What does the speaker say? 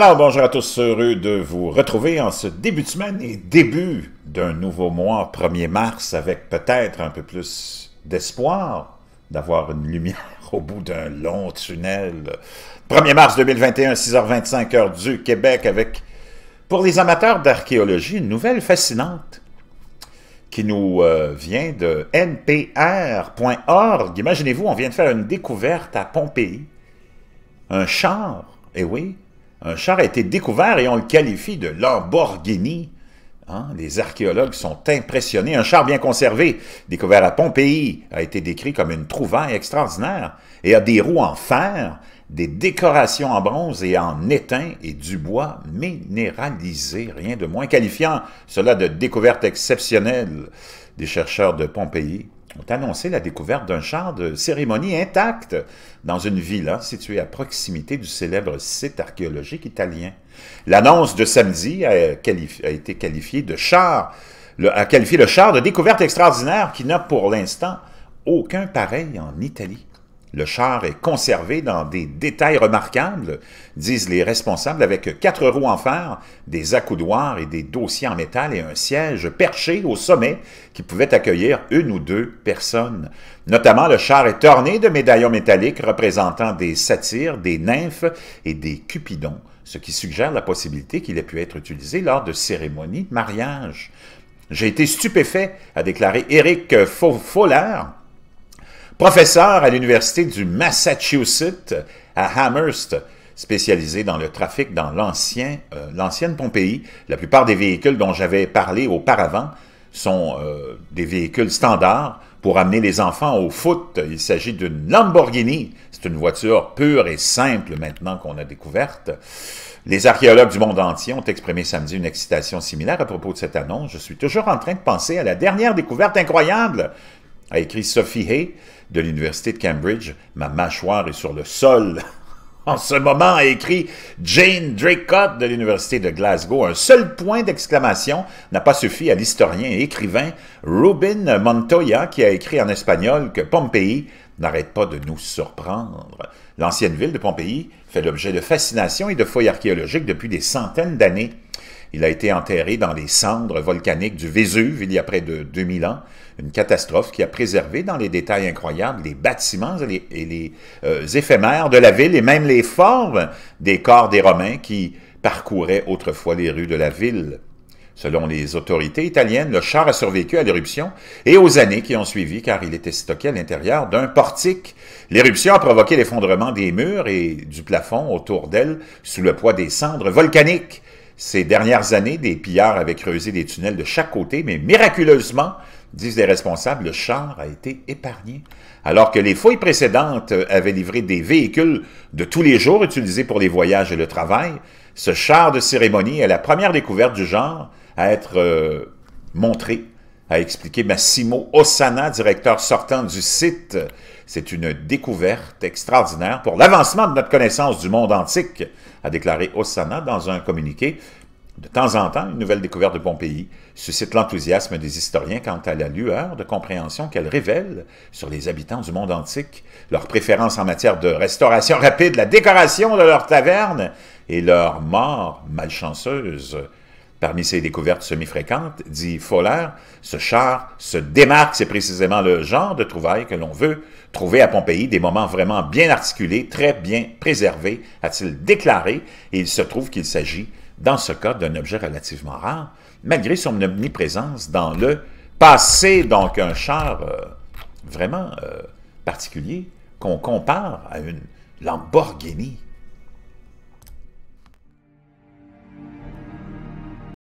Alors, bonjour à tous, heureux de vous retrouver en ce début de semaine et début d'un nouveau mois, 1er mars, avec peut-être un peu plus d'espoir d'avoir une lumière au bout d'un long tunnel. 1er mars 2021, 6h25, heure du Québec, avec, pour les amateurs d'archéologie, une nouvelle fascinante qui nous vient de npr.org. Imaginez-vous, on vient de faire une découverte à Pompéi. Un char, eh oui, un char a été découvert et on le qualifie de Lamborghini. Les archéologues sont impressionnés. Un char bien conservé, découvert à Pompéi, a été décrit comme une trouvaille extraordinaire et a des roues en fer, des décorations en bronze et en étain et du bois minéralisé. Rien de moins qualifiant cela de découverte exceptionnelle. Des chercheurs de Pompéi ont annoncé la découverte d'un char de cérémonie intact dans une villa située à proximité du célèbre site archéologique italien. L'annonce de samedi a été qualifiée de char, a qualifié le char de découverte extraordinaire qui n'a pour l'instant aucun pareil en Italie. Le char est conservé dans des détails remarquables, disent les responsables, avec 4 roues en fer, des accoudoirs et des dossiers en métal et un siège perché au sommet qui pouvait accueillir 1 ou 2 personnes. Notamment, le char est orné de médaillons métalliques représentant des satyres, des nymphes et des cupidons, ce qui suggère la possibilité qu'il ait pu être utilisé lors de cérémonies de mariage. « J'ai été stupéfait », a déclaré Eric Fowler, professeur à l'Université du Massachusetts à Amherst, spécialisé dans le trafic dans l'ancienne Pompéi. La plupart des véhicules dont j'avais parlé auparavant sont des véhicules standards pour amener les enfants au foot. Il s'agit d'une Lamborghini. C'est une voiture pure et simple maintenant qu'on a découverte. Les archéologues du monde entier ont exprimé samedi une excitation similaire à propos de cette annonce. Je suis toujours en train de penser à la dernière découverte incroyable, a écrit Sophie Hay de l'Université de Cambridge. Ma mâchoire est sur le sol. En ce moment, a écrit Jane Draycott de l'Université de Glasgow. Un seul point d'exclamation n'a pas suffi à l'historien et écrivain Rubin Montoya, qui a écrit en espagnol que Pompéi n'arrête pas de nous surprendre. L'ancienne ville de Pompéi fait l'objet de fascination et de fouilles archéologiques depuis des centaines d'années. Il a été enterré dans les cendres volcaniques du Vésuve il y a près de 2000 ans, une catastrophe qui a préservé dans les détails incroyables les bâtiments et les éphémères de la ville et même les formes des corps des Romains qui parcouraient autrefois les rues de la ville. Selon les autorités italiennes, le char a survécu à l'éruption et aux années qui ont suivi car il était stocké à l'intérieur d'un portique. L'éruption a provoqué l'effondrement des murs et du plafond autour d'elle sous le poids des cendres volcaniques. Ces dernières années, des pillards avaient creusé des tunnels de chaque côté, mais miraculeusement, disent les responsables, le char a été épargné. Alors que les fouilles précédentes avaient livré des véhicules de tous les jours utilisés pour les voyages et le travail, ce char de cérémonie est la première découverte du genre à être montrée, a expliqué Massimo Ossana, directeur sortant du site. C'est une découverte extraordinaire pour l'avancement de notre connaissance du monde antique, a déclaré Ossana dans un communiqué. De temps en temps, une nouvelle découverte de Pompéi suscite l'enthousiasme des historiens quant à la lueur de compréhension qu'elle révèle sur les habitants du monde antique, leurs préférences en matière de restauration rapide, la décoration de leurs tavernes et leur mort malchanceuse. Parmi ces découvertes semi-fréquentes, dit Fowler, ce char se démarque, c'est précisément le genre de trouvaille que l'on veut trouver à Pompéi, des moments vraiment bien articulés, très bien préservés, a-t-il déclaré, et il se trouve qu'il s'agit, dans ce cas, d'un objet relativement rare, malgré son omniprésence dans le passé, donc un char vraiment particulier qu'on compare à une Lamborghini.